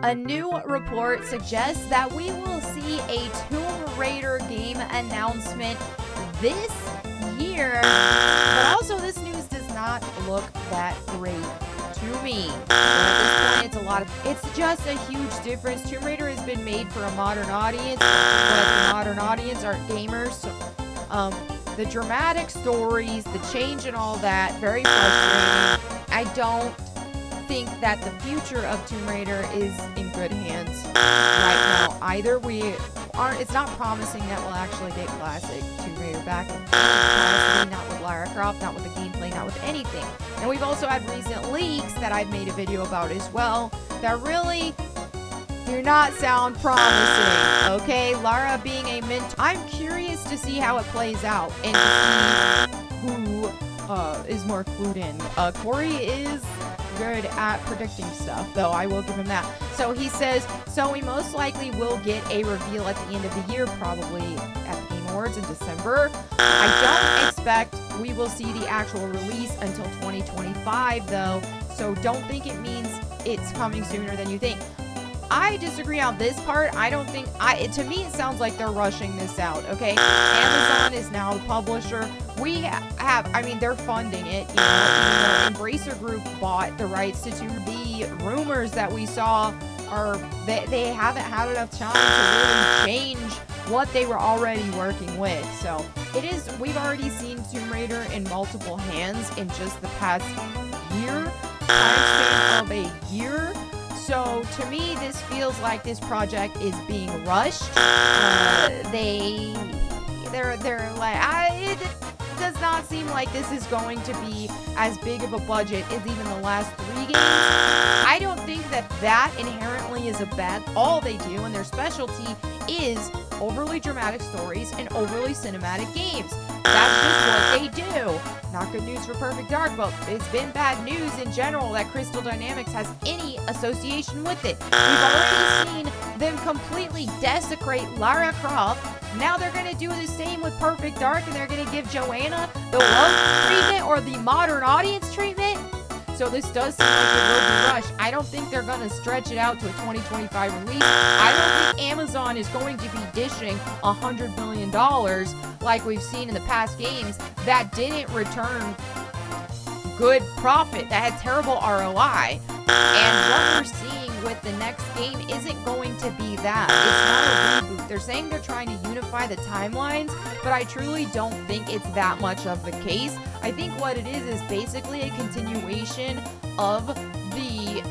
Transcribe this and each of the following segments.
A new report suggests that we will see a Tomb Raider game announcement this year. But also, this news does not look that great to me. So at this point, it's just a huge difference. Tomb Raider has been made for a modern audience, but the modern audience aren't gamers. So, the dramatic stories, the change and all that, very frustrating. I don't think that the future of Tomb Raider is in good hands right now either. It's not promising that we'll actually get classic Tomb Raider back in capacity, not with Lara Croft, not with the gameplay, not with anything. And we've also had recent leaks that I've made a video about as well that really do not sound promising. Okay, Lara being a mentor. I'm curious to see how it plays out and to see who is more clued in. Corey is good at predicting stuff, though. I will give him that. So he says, so we most likely will get a reveal at the end of the year, probably at the Game Awards in December. I don't expect we will see the actual release until 2025, though, so don't think it means it's coming sooner than you think. I disagree on this part. I don't think, to me it sounds like they're rushing this out, okay? Amazon is now the publisher. We have, they're funding it, you know, even though Embracer Group bought the rights to the rumors that we saw are, they haven't had enough time to really change what they were already working with. So we've already seen Tomb Raider in multiple hands in just the past year, time span of a year. So to me, this feels like this project is being rushed. They're like, it does not seem like this is going to be as big of a budget as even the last 3 games. I don't think that inherently is a bad. All they do and their specialty is overly dramatic stories and overly cinematic games. That's just what they do. Not good news for Perfect Dark, but it's been bad news in general that Crystal Dynamics has any association with it. We've already seen them completely desecrate Lara Croft. Now they're going to do the same with Perfect Dark, and they're going to give Joanna the love treatment or the modern audience treatment. So this does seem like it will be rushed. I don't think they're going to stretch it out to a 2025 release. I don't think Amazon is going to be dishing $100 million like we've seen in the past games that didn't return good profit, that had terrible ROI. And what we're seeing with the next game isn't going to be that. It's not a reboot. They're saying they're trying to unify the timelines, but I truly don't think it's that much of the case. I think what it is basically a continuation of the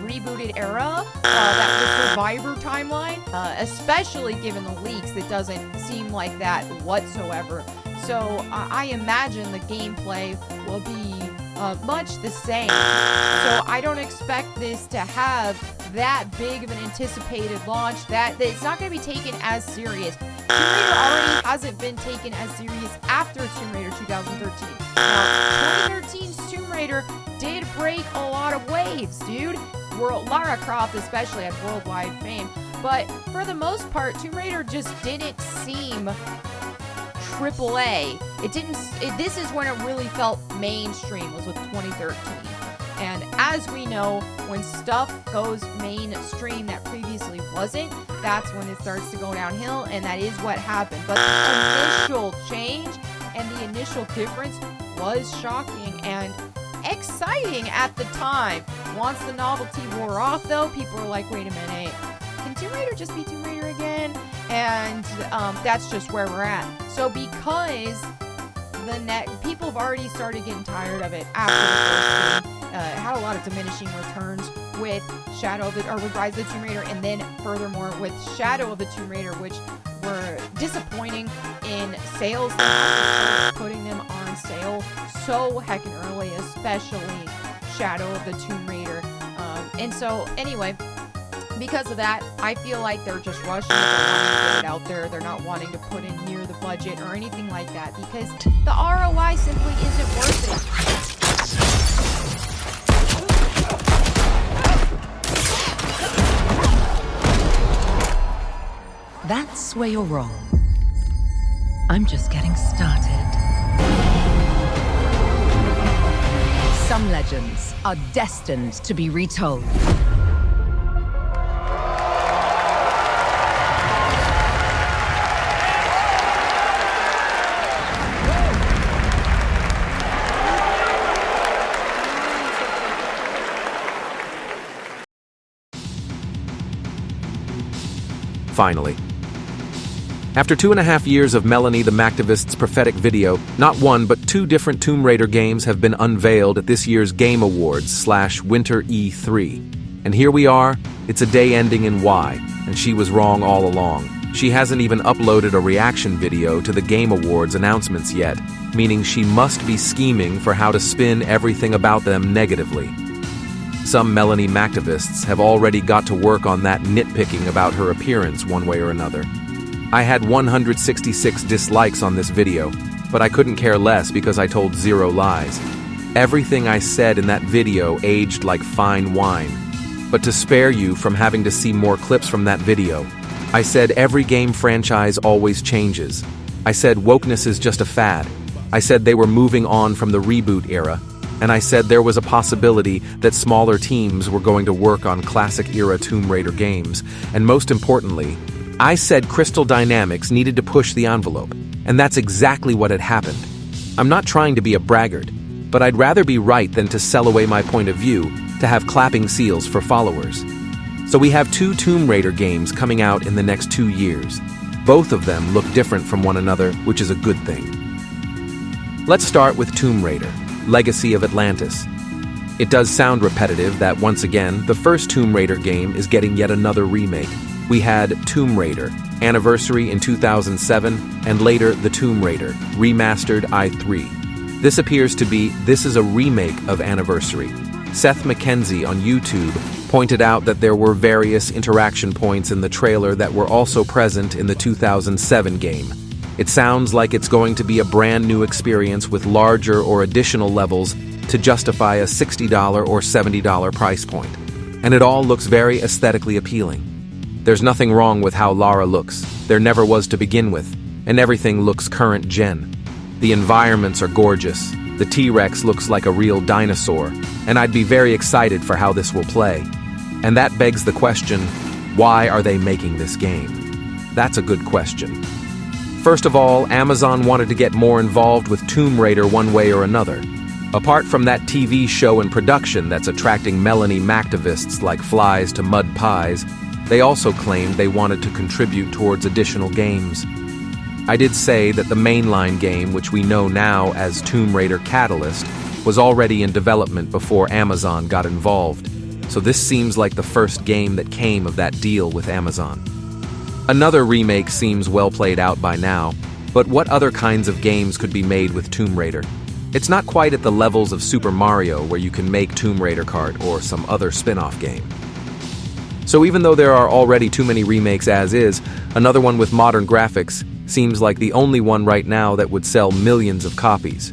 rebooted era, that the Survivor timeline, especially given the leaks. It doesn't seem like that whatsoever. So I imagine the gameplay will be much the same. So I don't expect this to have that big of an anticipated launch, that it's not going to be taken as serious. Tomb Raider already hasn't been taken as serious after Tomb Raider 2013. Now, 2013's Tomb Raider did break a lot of waves, dude. Lara Croft especially had worldwide fame, but for the most part, Tomb Raider just didn't seem AAA. This is when it really felt mainstream, was with 2013. And as we know, when stuff goes mainstream that previously wasn't, that's when it starts to go downhill, and that is what happened. But the initial change and the initial difference was shocking and exciting at the time. Once the novelty wore off, though, people were like, wait a minute, can Tomb Raider just be Tomb Raider again? And that's just where we're at. So because people have already started getting tired of it after the first game, it had a lot of diminishing returns with with Rise of the Tomb Raider, and then furthermore with Shadow of the Tomb Raider, which were disappointing in sales. They had to start putting them on sale so heckin' early, especially Shadow of the Tomb Raider. And so anyway, because of that, I feel like they're just rushing it. They're wanting to get it out there. They're not wanting to put in near the budget or anything like that, because the ROI simply isn't worth it. That's where you're wrong. I'm just getting started. Some legends are destined to be retold. finally. After 2.5 years of Melonie the Mactivist's prophetic video, not one but two different Tomb Raider games have been unveiled at this year's Game Awards/Winter E3. And here we are, it's a day ending in Y, and she was wrong all along. She hasn't even uploaded a reaction video to the Game Awards announcements yet, meaning she must be scheming for how to spin everything about them negatively. Some Melonie Mactivists have already got to work on that nitpicking about her appearance one way or another. I had 166 dislikes on this video, but I couldn't care less because I told zero lies. Everything I said in that video aged like fine wine. But to spare you from having to see more clips from that video, I said every game franchise always changes. I said wokeness is just a fad. I said they were moving on from the reboot era. And I said there was a possibility that smaller teams were going to work on classic-era Tomb Raider games. And most importantly, I said Crystal Dynamics needed to push the envelope, and that's exactly what had happened. I'm not trying to be a braggart, but I'd rather be right than to sell away my point of view to have clapping seals for followers. So we have two Tomb Raider games coming out in the next 2 years. Both of them look different from one another, which is a good thing. Let's start with Tomb Raider, Legacy of Atlantis. It does sound repetitive that, once again, the first Tomb Raider game is getting yet another remake. We had Tomb Raider, Anniversary in 2007, and later The Tomb Raider, Remastered i3. This appears to be This is a remake of Anniversary. Seth McKenzie on YouTube pointed out that there were various interaction points in the trailer that were also present in the 2007 game. It sounds like it's going to be a brand new experience with larger or additional levels to justify a $60 or $70 price point. And it all looks very aesthetically appealing. There's nothing wrong with how Lara looks. There never was to begin with, and everything looks current gen. The environments are gorgeous. The T-Rex looks like a real dinosaur, and I'd be very excited for how this will play. And that begs the question, why are they making this game? That's a good question. First of all, Amazon wanted to get more involved with Tomb Raider one way or another. Apart from that TV show and production that's attracting Melonie Mactivists like flies to mud pies, they also claimed they wanted to contribute towards additional games. I did say that the mainline game, which we know now as Tomb Raider Catalyst, was already in development before Amazon got involved, so this seems like the first game that came of that deal with Amazon. Another remake seems well played out by now, but what other kinds of games could be made with Tomb Raider? It's not quite at the levels of Super Mario where you can make Tomb Raider Kart or some other spin-off game. So even though there are already too many remakes as is, another one with modern graphics seems like the only one right now that would sell millions of copies.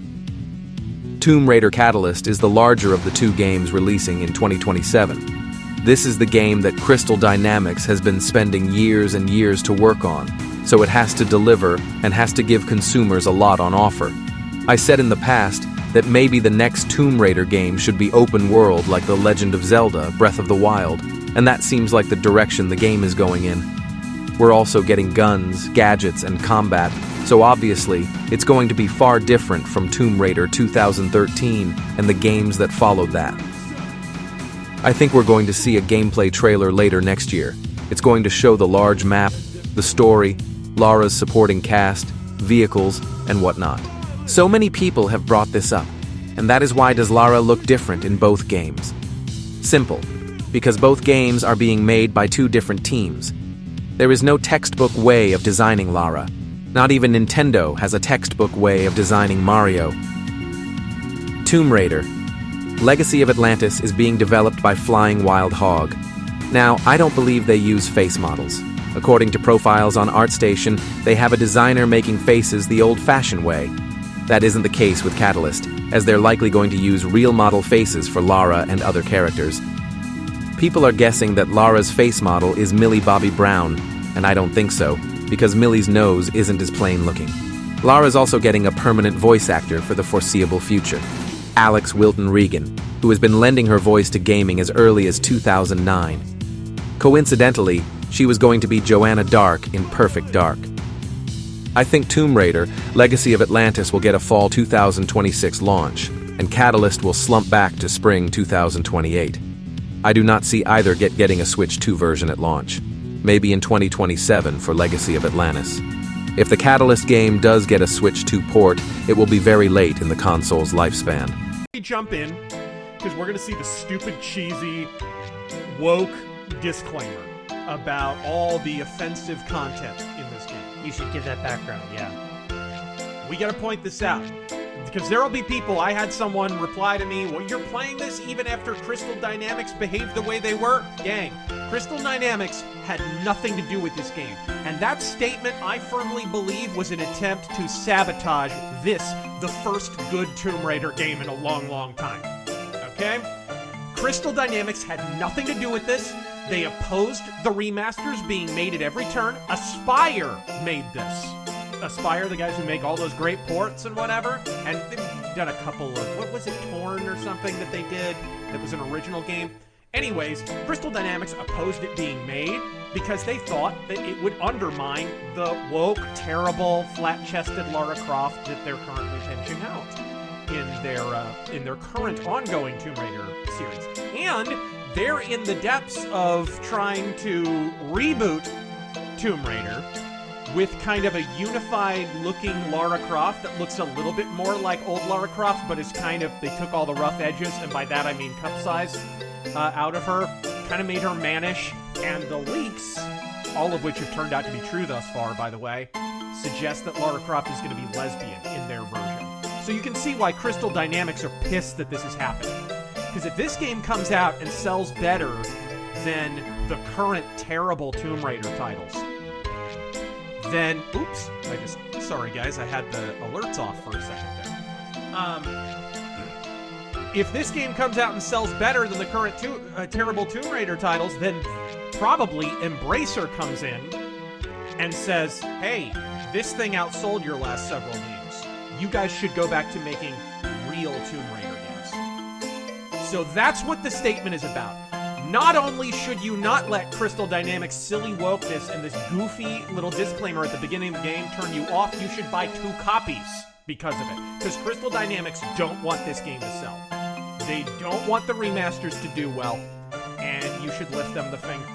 Tomb Raider Catalyst is the larger of the two games releasing in 2027. This is the game that Crystal Dynamics has been spending years and years to work on, so it has to deliver and has to give consumers a lot on offer. I said in the past that maybe the next Tomb Raider game should be open world like The Legend of Zelda: Breath of the Wild, and that seems like the direction the game is going in. We're also getting guns, gadgets, and combat, so obviously it's going to be far different from Tomb Raider 2013 and the games that followed that. I think we're going to see a gameplay trailer later next year. It's going to show the large map, the story, Lara's supporting cast, vehicles, and whatnot. So many people have brought this up, and that is why does Lara look different in both games? Simple. Because both games are being made by two different teams. There is no textbook way of designing Lara. Not even Nintendo has a textbook way of designing Mario. Tomb Raider, Legacy of Atlantis is being developed by Flying Wild Hog. Now, I don't believe they use face models. According to profiles on ArtStation, they have a designer making faces the old-fashioned way. That isn't the case with Catalyst, as they're likely going to use real model faces for Lara and other characters. People are guessing that Lara's face model is Millie Bobby Brown, and I don't think so, because Millie's nose isn't as plain looking. Lara's also getting a permanent voice actor for the foreseeable future, Alex Wilton Regan, who has been lending her voice to gaming as early as 2009. Coincidentally, she was going to be Joanna Dark in Perfect Dark. I think Tomb Raider, Legacy of Atlantis will get a fall 2026 launch, and Catalyst will slump back to spring 2028. I do not see either getting a Switch 2 version at launch. maybe in 2027 for Legacy of Atlantis. If the Catalyst game does get a Switch 2 port, it will be very late in the console's lifespan. We jump in, because we're going to see the stupid, cheesy, woke disclaimer about all the offensive content in this game. You should give that background, yeah. We gotta point this out, because there'll be people. I had someone reply to me, well, you're playing this even after Crystal Dynamics behaved the way they were? Gang, Crystal Dynamics had nothing to do with this game. And that statement, I firmly believe, was an attempt to sabotage this, the first good Tomb Raider game in a long, long time. Okay? Crystal Dynamics had nothing to do with this. They opposed the remasters being made at every turn. Aspire made this. Aspire, the guys who make all those great ports and whatever, and they've done a couple of, what was it, Torn or something that they did that was an original game. Anyways, Crystal Dynamics opposed it being made because they thought that it would undermine the woke, terrible, flat-chested Lara Croft that they're currently pinching out in their current ongoing Tomb Raider series. And they're in the depths of trying to reboot Tomb Raider with kind of a unified-looking Lara Croft that looks a little bit more like old Lara Croft, but is kind of, they took all the rough edges, and by that I mean cup size, out of her, kind of made her mannish, and the leaks, all of which have turned out to be true thus far, by the way, suggest that Lara Croft is going to be lesbian in their version. So you can see why Crystal Dynamics are pissed that this is happening. Because if this game comes out and sells better than the current terrible Tomb Raider titles, then, oops, sorry guys, I had the alerts off for a second there. If this game comes out and sells better than the current terrible Tomb Raider titles, then probably Embracer comes in and says, hey, this thing outsold your last several games. You guys should go back to making real Tomb Raider games. So that's what the statement is about. Not only should you not let Crystal Dynamics' silly wokeness and this goofy little disclaimer at the beginning of the game turn you off, you should buy 2 copies because of it. Because Crystal Dynamics don't want this game to sell. They don't want the remasters to do well, and you should lift them the finger.